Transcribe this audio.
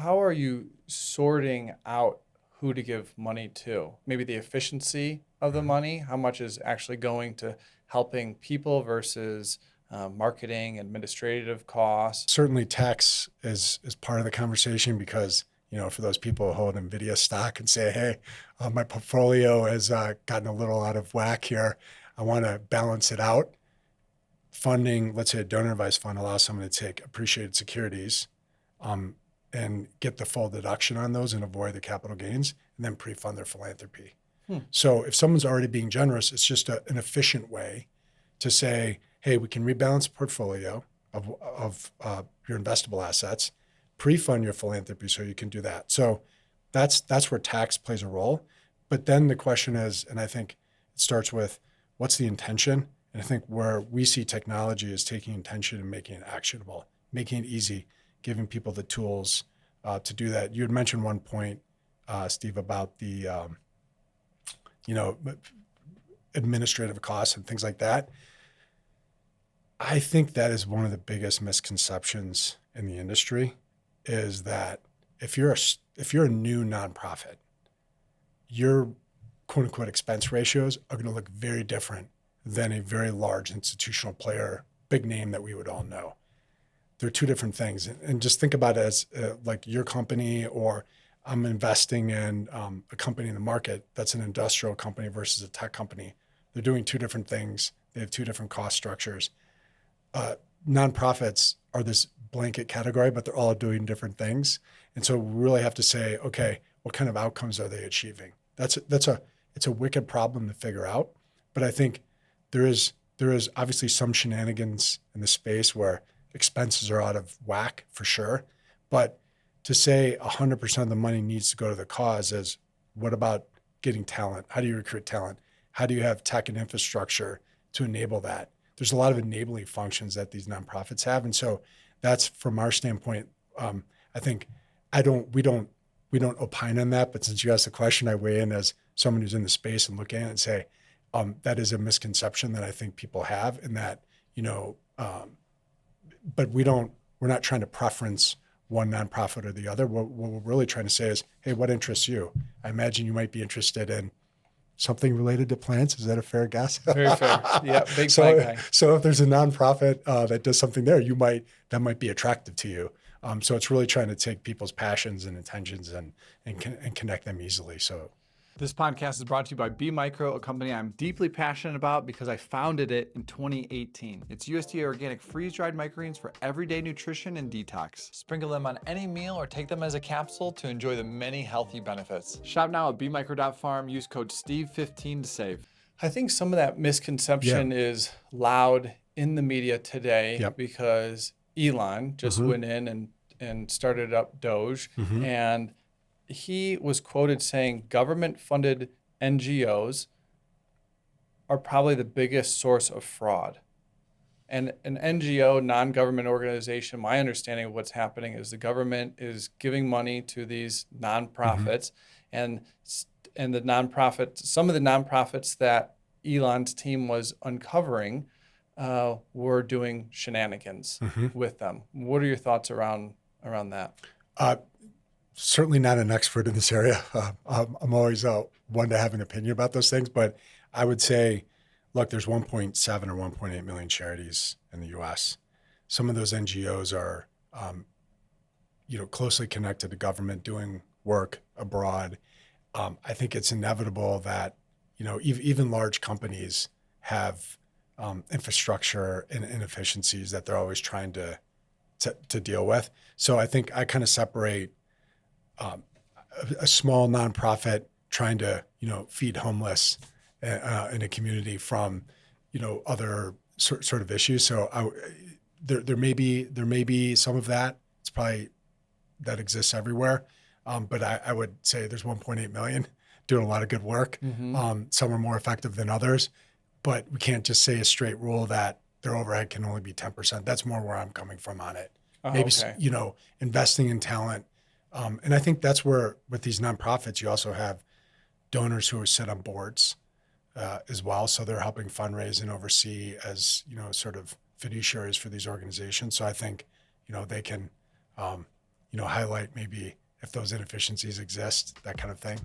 how are you sorting out who to give money to? Maybe the efficiency of the money, how much is actually going to helping people versus marketing, administrative costs? Certainly tax is part of the conversation because, for those people who hold NVIDIA stock and say, hey, my portfolio has gotten a little out of whack here. I want to balance it out. Funding, let's say a donor advised fund, allows someone to take appreciated securities and get the full deduction on those and avoid the capital gains, and then pre-fund their philanthropy. So if someone's already being generous, it's just an efficient way to say, hey, we can rebalance the portfolio of your investable assets, pre-fund your philanthropy so you can do that. So that's where tax plays a role. But then the question is, and I think it starts with, what's the intention? And I think where we see technology is taking intention and making it actionable, making it easy, giving people the tools to do that. You had mentioned one point, Steve, about the administrative costs and things like that. I think that is one of the biggest misconceptions in the industry, is that if you're a new nonprofit, your quote unquote expense ratios are going to look very different than a very large institutional player, big name that we would all know. They're two different things. And just think about it as like your company, or I'm investing in a company in the market that's an industrial company versus a tech company. They're doing two different things. They have two different cost structures. Nonprofits are this blanket category, but they're all doing different things. And so we really have to say, okay, what kind of outcomes are they achieving? It's a wicked problem to figure out. But I think there is obviously some shenanigans in the space where expenses are out of whack for sure. But to say 100% of the money needs to go to the cause is, what about getting talent? How do you recruit talent? How do you have tech and infrastructure to enable that? There's a lot of enabling functions that these nonprofits have. And so that's, from our standpoint, I think we don't opine on that, but since you asked the question, I weigh in as someone who's in the space and look at it and say, that is a misconception that I think people have, and that, but we're not trying to preference one nonprofit or the other. What we're really trying to say is, hey, what interests you? I imagine you might be interested in something related to plants. Is that a fair guess? Very fair. Yeah, big plant guy. So if there's a nonprofit that does something there, that might be attractive to you. So it's really trying to take people's passions and intentions and connect them easily. So this podcast is brought to you by B Micro, a company I'm deeply passionate about because I founded it in 2018. It's USDA organic freeze-dried microgreens for everyday nutrition and detox. Sprinkle them on any meal or take them as a capsule to enjoy the many healthy benefits. Shop now at bmicro.farm. Use code STEVE15 to save. I think some of that misconception is loud in the media today because Elon just went in and started up Doge, and he was quoted saying government-funded NGOs are probably the biggest source of fraud. And an NGO, non-government organization, my understanding of what's happening is the government is giving money to these nonprofits, and the nonprofits, some of the nonprofits that Elon's team was uncovering were doing shenanigans with them. What are your thoughts around that? Certainly not an expert in this area. I'm always one to have an opinion about those things, but I would say, look, there's 1.7 or 1.8 million charities in the U.S. Some of those NGOs are, closely connected to government, doing work abroad. I think it's inevitable that, even large companies have infrastructure and inefficiencies that they're always trying to deal with. So I think I kind of separate a small nonprofit trying to, feed homeless in a community from, other sort of issues. So there may be some of that. It's probably that exists everywhere. But I would say there's 1.8 million doing a lot of good work. Some are more effective than others, but we can't just say a straight rule that their overhead can only be 10%. That's more where I'm coming from on it. Maybe, investing in talent. And I think that's where, with these nonprofits, you also have donors who are sit on boards as well. So they're helping fundraise and oversee as, sort of fiduciaries for these organizations. So I think, they can, highlight maybe if those inefficiencies exist, that kind of thing.